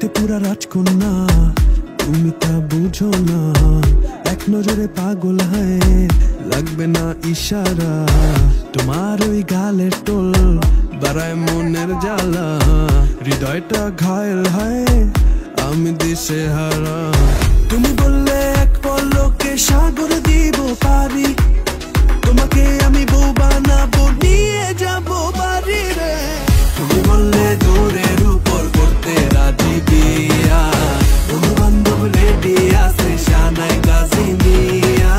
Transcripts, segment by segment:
দেখতে পুরা রাজকন্যা, তুমি তা বুঝো না। এক নজরে পাগল হয়ে লাগবে না ইশারা, তোমার ওই গালের টোল বাড়ায় মনের জ্বালা। হৃদয়টা ঘায়ল হয়, আমি দিশে হারা। তুমি বললে এক পলকে সাগর দিব পারি, তোমাকে আমি বউ বানাবো, নিয়ে যাবো বাড়ি রে। তুমি বললে দূরের উপর করতে রাজি বিয়া, বন্ধু বান্ধব রেডি আছে শানাই কাজী মিয়া।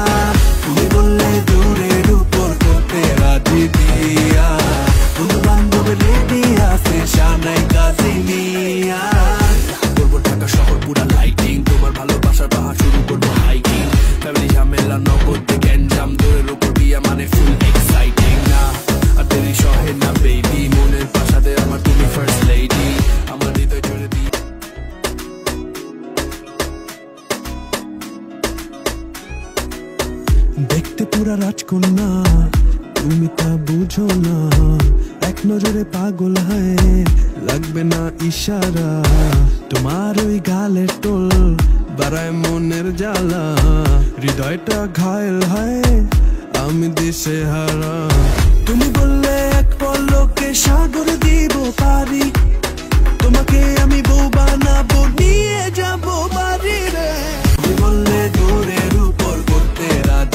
তুমি বললে দূরের উপর করতে রাজি বিয়া, বন্ধু বান্ধব রেডি আছে শানাই কাজী মিয়া। করবো ঢাকা শহর পুরা লাইটিং, তোমার ভালোবাসার পাহাড় শুরু করবো হাইকিং। ফ্যামিলি ঝামেলা নগদ গ্যাঞ্জাম, দূরের উপর বিয়া মানে ফুল এক্সাইটিং। না আর দেরি সহে না বেবি, মনের পাশাতে আমার তুমি ফার্স্ট লেডি। আমার হৃদয় জুড়ে দি দেখতে পুরা রাজকন্যা, তুমি তা বুঝো না। এক নজরে পাগল হয়ে লাগবে না ইশারা, তোমার ওই গালের টোল বাড়ায় মনের জ্বালা। হৃদয়টা ঘায়ল হয়, আমি দিশে হারা। তুমি বললে এক পলকে সাগর দিব পারি, তোমাকে আমি বউ বানাবো, নিয়ে যাবো বাড়ি রে। তুমি বললে দূরের উপর করতে রাজি